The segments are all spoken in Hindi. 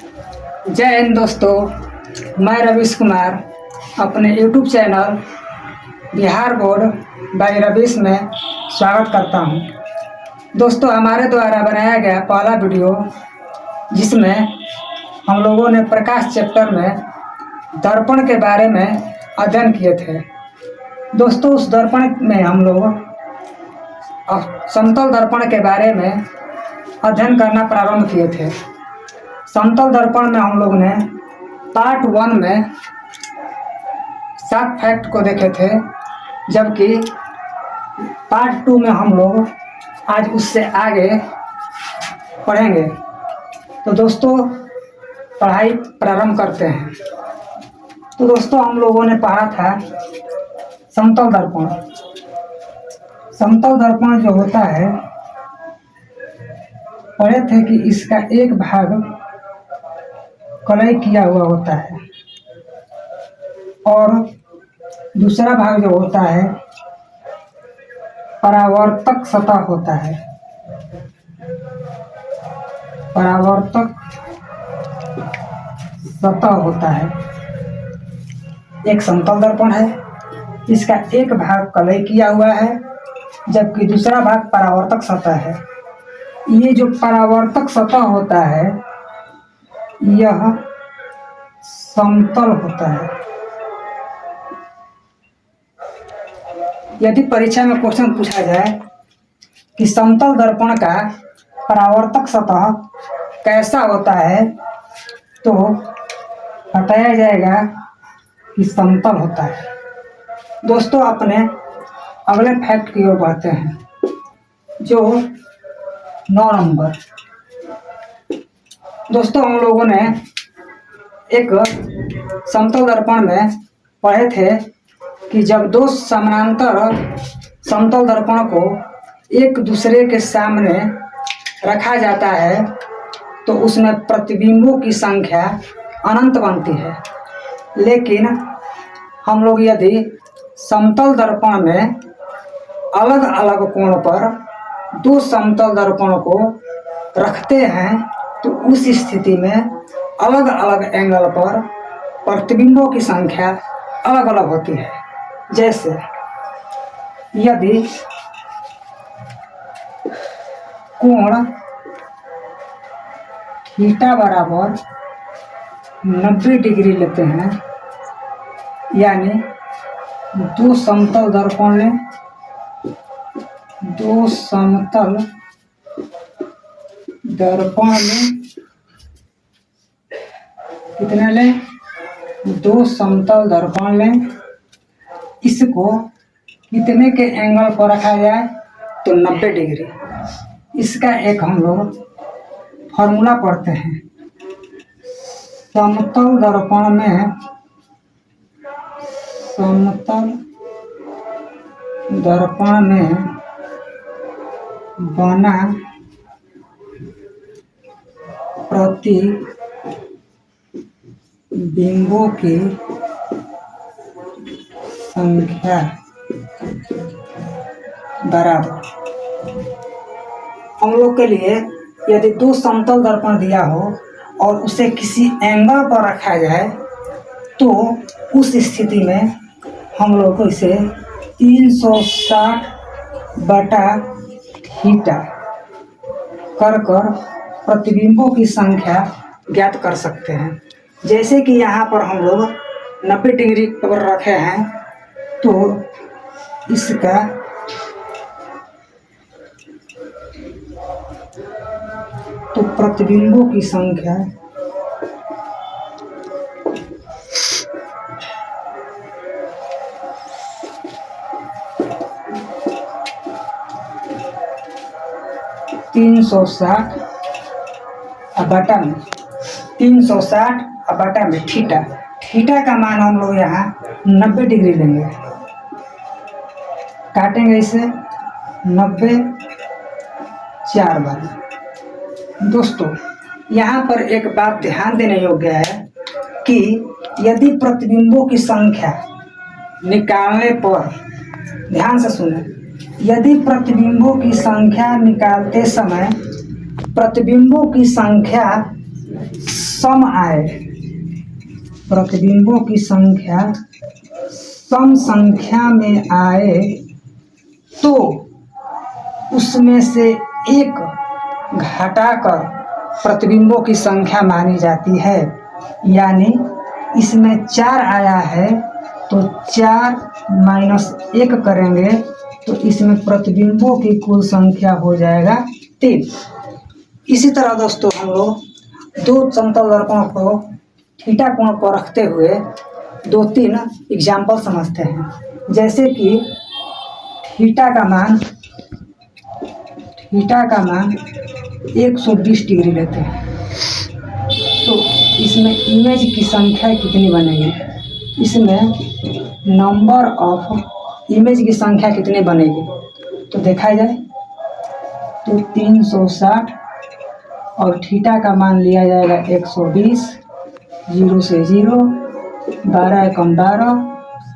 जय हिंद दोस्तों, मैं रवीश कुमार अपने YouTube channel Bihar board by Ravish में स्वागत करता हूं। दोस्तों, हमारे द्वारा बनाया गया पहला वीडियो जिसमें हम लोगों ने प्रकाश चैप्टर में दर्पण के बारे में अध्ययन किए थे। दोस्तों, उस दर्पण में हम लोग समतल दर्पण के बारे में अध्ययन करना प्रारंभ किए थे। समतल दर्पण में हम लोग ने पार्ट 1 में 7 फैक्ट को देखे थे, जबकि पार्ट 2 में हम लोग आज उससे आगे पढ़ेंगे। तो दोस्तों, पढ़ाई प्रारंभ करते हैं। तो दोस्तों, हम लोगों ने पढ़ा था समतल दर्पण। समतल दर्पण जो होता है, पढ़े थे कि इसका एक भाग कलई किया हुआ होता है और दूसरा भाग जो होता है परावर्तक सतह होता है। परावर्तक सतह होता है। एक समतल दर्पण है, इसका एक भाग कलई किया हुआ है जबकि दूसरा भाग परावर्तक सतह है। ये जो परावर्तक सतह होता है यह समतल होता है। यदि परीक्षा में क्वेश्चन पूछा जाए कि समतल दर्पण का परावर्तक सतह कैसा होता है, तो बताया जाएगा कि समतल होता है। दोस्तों, अपने अगले फैक्ट की ओर बढ़ते हैं, जो 9 नंबर। दोस्तों, हम लोगों ने एक समतल दर्पण में पढ़े थे कि जब दो समानांतर समतल दर्पण को एक दूसरे के सामने रखा जाता है तो उसमें प्रतिबिंबों की संख्या अनंत बनती है। लेकिन हम लोग यदि समतल दर्पण में अलग अलग कोण पर दो समतल दर्पण को रखते हैं तो उस स्थिति में अलग अलग एंगल पर प्रतिबिंबों की संख्या अलग अलग होती है। जैसे यदि कोण थीटा बराबर 90 डिग्री लेते हैं, यानी दो समतल दर्पण लें, दो समतल दर्पण लें, कितने लें? दो समतल दर्पण लें। इसको कितने के एंगल पर रखा जाए? तो 90 डिग्री। इसका एक हम लोग फॉर्मूला पढ़ते हैं। समतल दर्पण में बना प्रतिबिंबों की संख्या बराबर। हम लोग के लिए यदि दो समतल दर्पण दिया हो और उसे किसी एंगल पर रखा जाए तो उस स्थिति में हम लोग को इसे 360/थीटा कर प्रतिबिंबों की संख्या ज्ञात कर सकते हैं। जैसे कि यहाँ पर हम लोग 90 डिग्री पर रखे हैं तो इसका प्रतिबिंबों की संख्या बटा में थीटा का मान हम लोग यहाँ 90 डिग्री लेंगे। काटेंगे इसे 90 4 बार। दोस्तों, यहाँ पर एक बात ध्यान देने योग्य है कि यदि प्रतिबिंबों की संख्या निकालने पर, ध्यान से सुने, यदि प्रतिबिंबों की संख्या निकालते समय प्रतिबिंबों की संख्या सम आए, प्रतिबिंबों की संख्या सम संख्या में आए तो उसमें से एक घटाकर प्रतिबिंबों की संख्या मानी जाती है। यानी इसमें 4 आया है तो 4 - 1 करेंगे तो इसमें प्रतिबिंबों की कुल संख्या हो जाएगा 3। इसी तरह दोस्तों हम लोग 2 समतल दर्पणों को थीटा कोण पर रखते हुए 2-3 एग्जाम्पल समझते हैं। जैसे कि थीटा का मान 120 डिग्री लेते हैं तो इसमें इमेज की संख्या कितनी बनेगी, इसमें नंबर ऑफ इमेज की संख्या कितनी बनेगी तो देखा जाए तो 360 और थीटा का मान लिया जाएगा 120, 0 से 0, 12 एकम 12,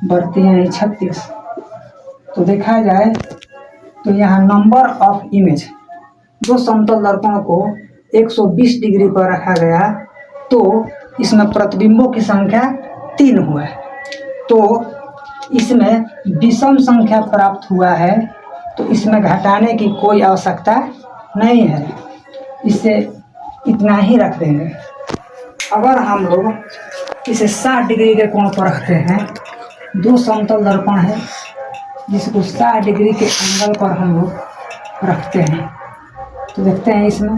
बढ़ती यानी 36। तो देखा जाए तो यहाँ नंबर ऑफ इमेज 2 समतल दर्पणों को 120 डिग्री पर रखा गया तो इसमें प्रतिबिंबों की संख्या 3 हुआ है। तो इसमें विषम संख्या प्राप्त हुआ है तो इसमें घटाने की कोई आवश्यकता नहीं है, इसे इतना ही रख देंगे। अगर हम लोग इसे 60 डिग्री के कोण पर रखते हैं, 2 समतल दर्पण है जिसको 60 डिग्री के एंगल पर हम लोग रखते हैं तो देखते हैं इसमें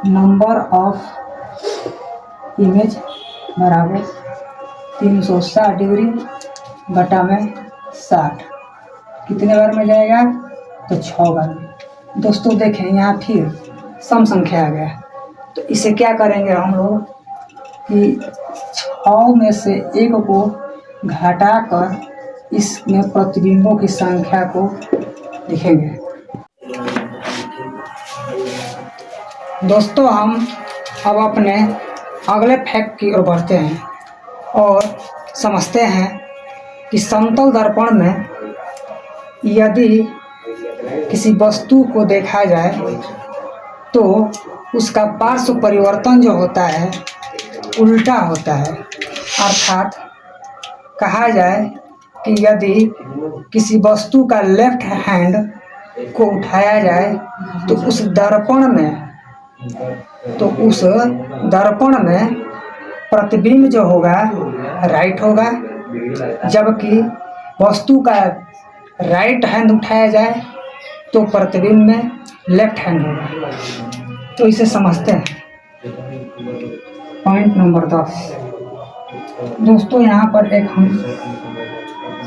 नंबर ऑफ इमेज बराबर 360 डिग्री बटा में 60 कितने बार में जाएगा तो 6 बार में। दोस्तों देखें यहाँ फिर सम संख्या आ गया तो इसे क्या करेंगे हम लोग कि 6 में से 1 को घटाकर इसमें प्रतिबिंबों की संख्या को लिखेंगे। दोस्तों हम अब अपने अगले फैक्ट की ओर बढ़ते हैं और समझते हैं कि समतल दर्पण में यदि किसी वस्तु को देखा जाए तो उसका पार्श्व परिवर्तन जो होता है उल्टा होता है। अर्थात कहा जाए कि यदि किसी वस्तु का लेफ्ट हैंड को उठाया जाए तो उस दर्पण में प्रतिबिंब जो होगा राइट होगा, जबकि वस्तु का राइट हैंड उठाया जाए तो प्रतिबिंब में लेफ्ट हैंड होगा। तो इसे समझते हैं। पॉइंट नंबर 10 दोस्तों, यहाँ पर एक हम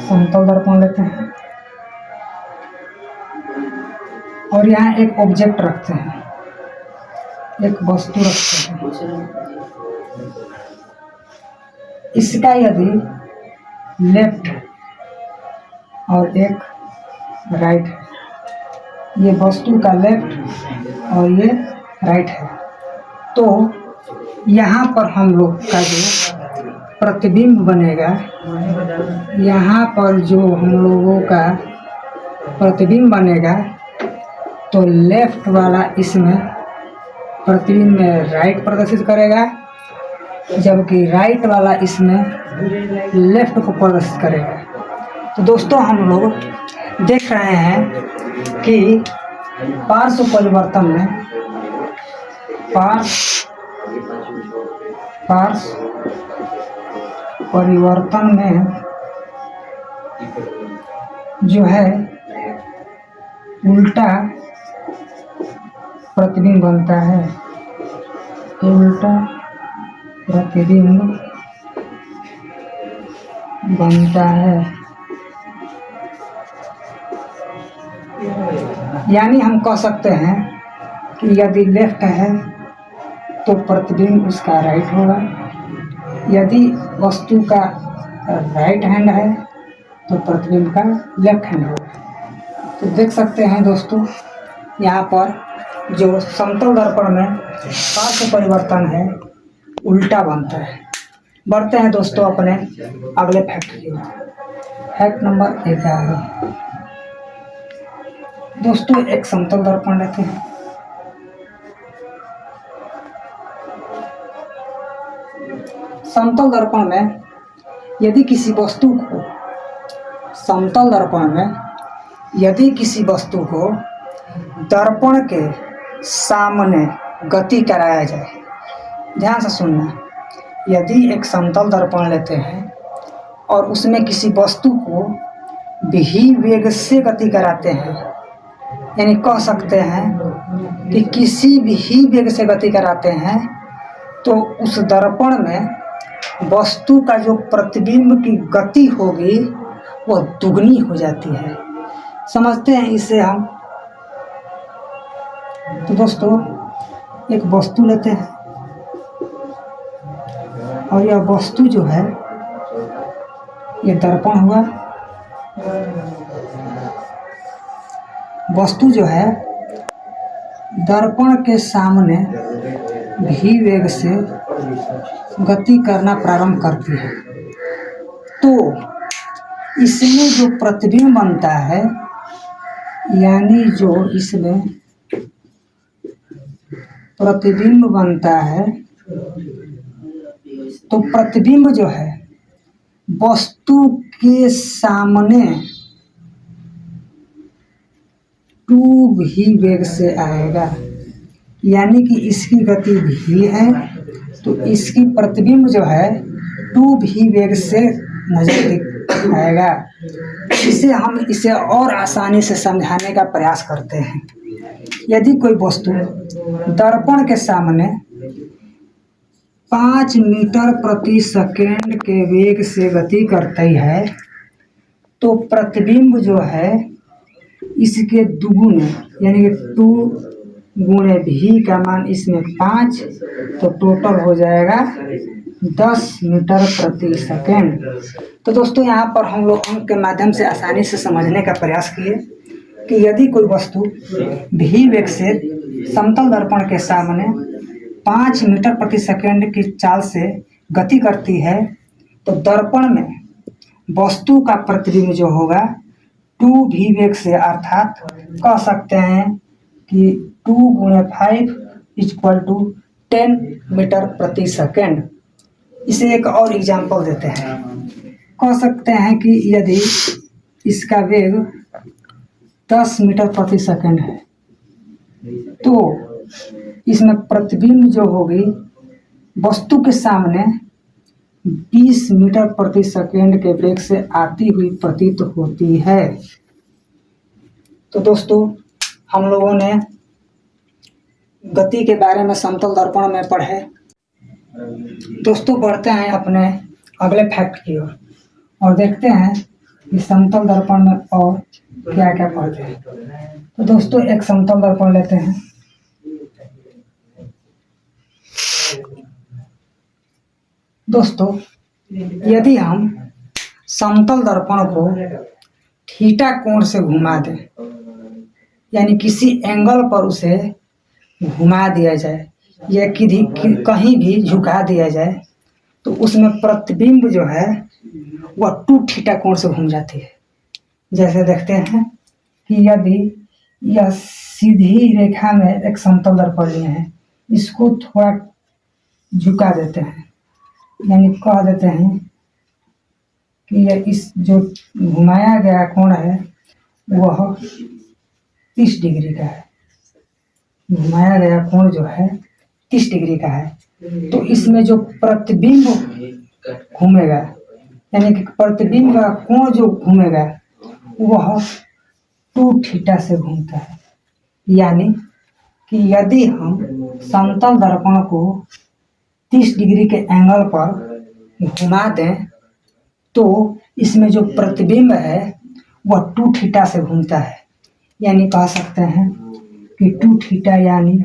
समतल दर्पण लेते हैं और यहाँ एक ऑब्जेक्ट रखते हैं, एक वस्तु रखते हैं। इसका यदि लेफ्ट और एक राइट है, ये वस्तु का लेफ्ट और ये राइट है, तो यहाँ पर हम लोग का जो प्रतिबिंब बनेगा, यहाँ पर जो हम लोगों का प्रतिबिंब बनेगा तो लेफ्ट वाला इसमें प्रतिबिंब में राइट प्रदर्शित करेगा, जबकि राइट वाला इसमें लेफ्ट को प्रदर्शित करेगा। तो दोस्तों हम लोग देख रहे हैं कि पार्श्व परिवर्तन में जो है उल्टा प्रतिबिंब बनता है, उल्टा प्रतिबिंब बनता है। यानी हम कह सकते हैं कि यदि लेफ्ट है तो प्रतिबिंब उसका राइट होगा, यदि वस्तु का राइट हैंड है तो प्रतिबिंब का लेफ्ट हैंड होगा। तो देख सकते हैं दोस्तों, यहाँ पर जो समतल दर्पण में पार्श्व परिवर्तन है उल्टा बनता है। बढ़ते हैं दोस्तों अपने अगले फैक्ट की ओर। फैक्ट नंबर 11 दोस्तों, एक समतल दर्पण लेते हैं समतल दर्पण में यदि किसी वस्तु को समतल दर्पण में यदि किसी वस्तु को दर्पण के सामने गति कराया जाए, ध्यान से सुनना, यदि एक समतल दर्पण लेते हैं और उसमें किसी वस्तु को भी वेग से गति कराते हैं, यानी कह सकते हैं कि किसी भी वेग से गति कराते हैं, तो उस दर्पण में वस्तु का जो प्रतिबिंब की गति होगी वह दुगनी हो जाती है। समझते हैं इसे हम। तो दोस्तों, एक वस्तु लेते हैं और यह वस्तु जो है ये दर्पण हुआ। वस्तु जो है दर्पण के सामने भी वेग से गति करना प्रारंभ करती है, तो इसमें जो प्रतिबिंब बनता है, यानी जो इसमें प्रतिबिंब बनता है, तो प्रतिबिंब जो है वस्तु के सामने 2v वेग से आएगा, यानी कि इसकी गति v है, तो इसकी प्रतिबिंब जो है 2v वेग से नजर आएगा। इसे और आसानी से समझाने का प्रयास करते हैं। यदि कोई वस्तु दर्पण के सामने 5 मीटर प्रति सेकेंड के वेग से गति करती है, तो प्रतिबिंब जो है इसके दुगुने, यानी कि 2 गुणे भी का मान इसमें 5, तो टोटल हो जाएगा 10 मीटर प्रति सेकेंड। तो दोस्तों, यहाँ पर हम लोग अंक के माध्यम से आसानी से समझने का प्रयास किए कि यदि कोई वस्तु भी वेग से समतल दर्पण के सामने 5 मीटर प्रति सेकेंड की चाल से गति करती है, तो दर्पण में वस्तु का प्रतिबिंब जो होगा 2v वेग से, अर्थात कह सकते हैं कि 2 गुणे 5 = 10 मीटर प्रति सेकेंड। इसे एक और एग्जाम्पल देते हैं। कह सकते हैं कि यदि इसका वेग 10 मीटर प्रति सेकेंड है, तो इसमें प्रतिबिंब जो होगी वस्तु के सामने 20 मीटर प्रति सेकेंड के वेग से आती हुई प्रतीत होती है। तो दोस्तों, हम लोगों ने गति के बारे में समतल दर्पण में पढ़े। दोस्तों, बढ़ते हैं अपने अगले फैक्ट की ओर और देखते हैं कि समतल दर्पण में और क्या क्या पढ़ते हैं। तो दोस्तों, एक समतल दर्पण लेते हैं। दोस्तों, यदि हम समतल दर्पण को थीटा कोण से घुमा दें, यानी किसी एंगल पर उसे घुमा दिया जाए या कहीं भी झुका दिया जाए, तो उसमें प्रतिबिंब जो है वह 2 थीटा कोण से घूम जाती है। जैसे देखते हैं कि यदि यह सीधी रेखा में एक समतल दर्पण लिए हैं, इसको थोड़ा झुका देते हैं, यानी कह देते हैं कि यह इस जो घुमाया गया कोण है वह 30 डिग्री का है। घुमाया गया कोण जो है 30 डिग्री का है, तो इसमें जो प्रतिबिंब घूमेगा, यानी कि प्रतिबिंब का कोण जो घूमेगा वह 2 थीटा से घूमता है। यानी कि यदि हम समतल दर्पण को 30 डिग्री के एंगल पर घुमा दें, तो इसमें जो प्रतिबिंब है वह 2 थीटा से घूमता है। यानी कह सकते हैं कि 2 थीटा यानी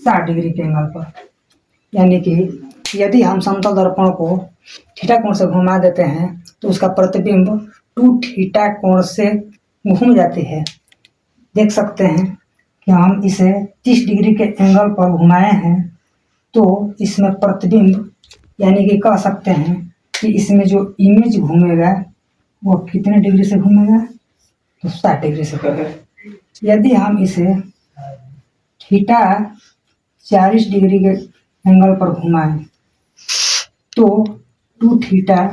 60 डिग्री के एंगल पर। यानी कि यदि हम समतल दर्पण को थीटा कोण से घुमा देते हैं, तो उसका प्रतिबिंब 2 थीटा कोण से घूम जाती है। देख सकते हैं कि हम इसे 30 डिग्री के एंगल पर घुमाए हैं, तो इसमें प्रतिबिंब, यानी कि कह सकते हैं कि इसमें जो इमेज घूमेगा वो कितने डिग्री से घूमेगा, तो 60 डिग्री से घूमेगा। यदि हम इसे थीटा 40 डिग्री के एंगल पर घुमाएं तो 2 थीटा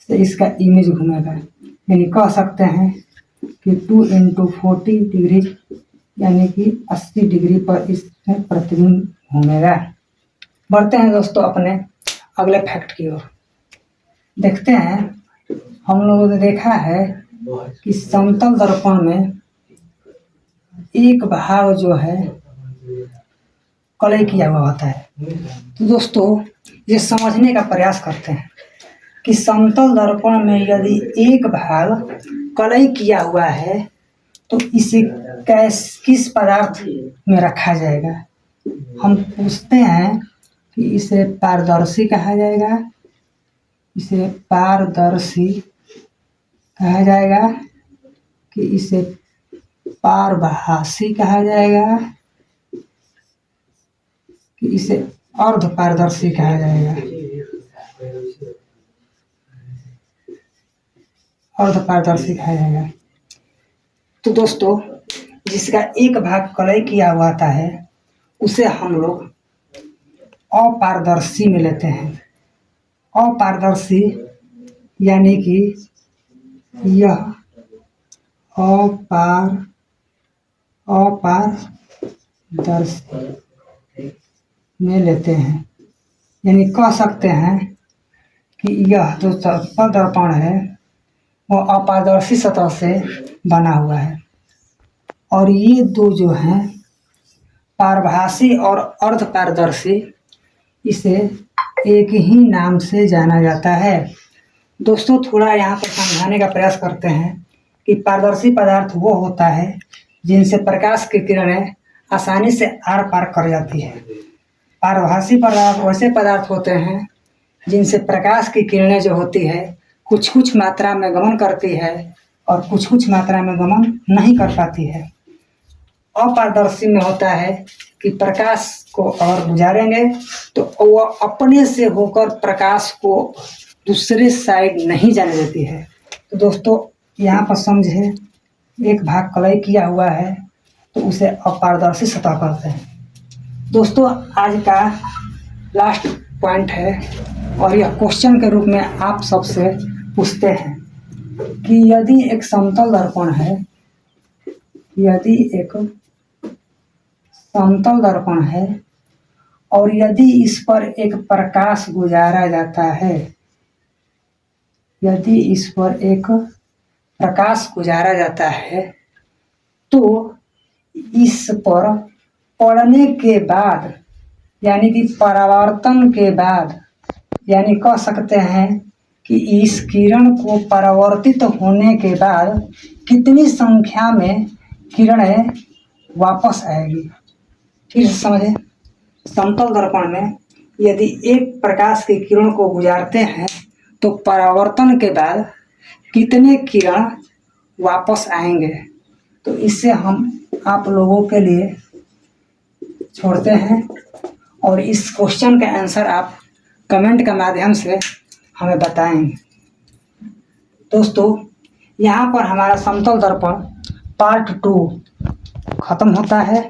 से इसका इमेज घूमेगा, यानी कह सकते हैं कि 2 इंटू 40 डिग्री यानी कि 80 डिग्री पर इसमें प्रतिबिंब घूमेगा। बढ़ते हैं दोस्तों अपने अगले फैक्ट की ओर। देखते हैं, हम लोगों ने देखा है कि समतल दर्पण में एक भाग जो है कलई किया हुआ होता है। तो दोस्तों ये समझने का प्रयास करते हैं कि समतल दर्पण में यदि एक भाग कलई किया हुआ है तो इसे किस पदार्थ में रखा जाएगा। हम पूछते हैं कि इसे पारदर्शी कहा जाएगा, इसे पारदर्शी कहा जाएगा, कि इसे पारभासी कहा जाएगा, कि इसे अर्ध पारदर्शी कहा जाएगा। अर्ध पारदर्शी कहा जाएगा। तो दोस्तों जिसका एक भाग कलई किया हुआ आता है उसे हम लोग अपारदर्शी में लेते हैं। अपारदर्शी यानी कि यह अपारदर्शी में लेते हैं, यानी कह सकते हैं कि यह जो समतल दर्पण है वो अपारदर्शी सतह से बना हुआ है और ये दो जो हैं पारभासी और अर्ध पारदर्शी, इसे एक ही नाम से जाना जाता है। दोस्तों थोड़ा यहाँ पर समझाने का प्रयास करते हैं कि पारदर्शी पदार्थ वो होता है जिनसे प्रकाश की किरणें आसानी से आर पार कर जाती है। पारभासी पदार्थ वैसे पदार्थ होते हैं जिनसे प्रकाश की किरणें जो होती है कुछ कुछ मात्रा में गमन करती है और कुछ कुछ मात्रा में गमन नहीं कर पाती है। अपारदर्शी में होता है कि प्रकाश को अगर गुजारेंगे तो वह अपने से होकर प्रकाश को दूसरे साइड नहीं जाने देती है। तो दोस्तों यहाँ पर समझे, एक भाग कलई किया हुआ है तो उसे अपारदर्शी सतह कहते हैं। दोस्तों आज का लास्ट पॉइंट है और यह क्वेश्चन के रूप में आप सबसे पूछते हैं कि यदि एक समतल दर्पण है, यदि एक समतल दर्पण है और यदि इस पर एक प्रकाश गुजारा जाता है, यदि इस पर एक प्रकाश गुजारा जाता है तो इस पर पड़ने के बाद यानी कि परावर्तन के बाद, यानी कह सकते हैं कि इस किरण को परावर्तित होने के बाद कितनी संख्या में किरणें वापस आएगी। फिर समझें, समतल दर्पण में यदि एक प्रकाश की किरण को गुजारते हैं तो परावर्तन के बाद कितने किरण वापस आएंगे। तो इससे हम आप लोगों के लिए छोड़ते हैं और इस क्वेश्चन का आंसर आप कमेंट के माध्यम से हमें बताएंगे। दोस्तों यहाँ पर हमारा समतल दर्पण पार्ट 2 ख़त्म होता है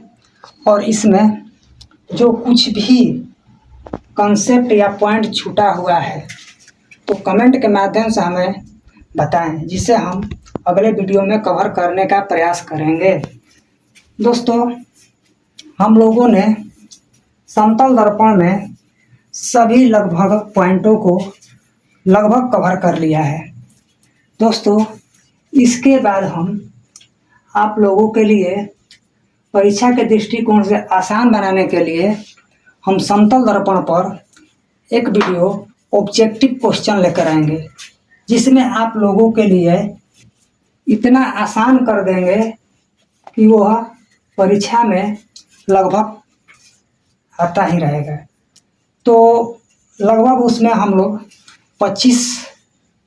और इसमें जो कुछ भी कंसेप्ट या पॉइंट छूटा हुआ है तो कमेंट के माध्यम से हमें बताएं, जिसे हम अगले वीडियो में कवर करने का प्रयास करेंगे। दोस्तों हम लोगों ने समतल दर्पण में सभी लगभग पॉइंटों को लगभग कवर कर लिया है। दोस्तों इसके बाद हम आप लोगों के लिए परीक्षा के दृष्टिकोण से आसान बनाने के लिए हम समतल दर्पण पर एक वीडियो ऑब्जेक्टिव क्वेश्चन लेकर आएंगे, जिसमें आप लोगों के लिए इतना आसान कर देंगे कि वह परीक्षा में लगभग आता ही रहेगा। तो लगभग उसमें हम लोग 25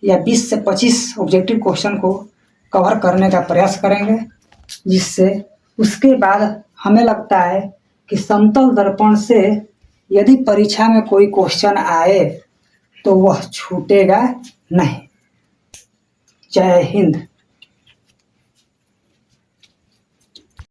या 20 से 25 ऑब्जेक्टिव क्वेश्चन को कवर करने का प्रयास करेंगे, जिससे उसके बाद हमें लगता है कि समतल दर्पण से यदि परीक्षा में कोई क्वेश्चन आए तो वह छूटेगा नहीं। जय हिंद।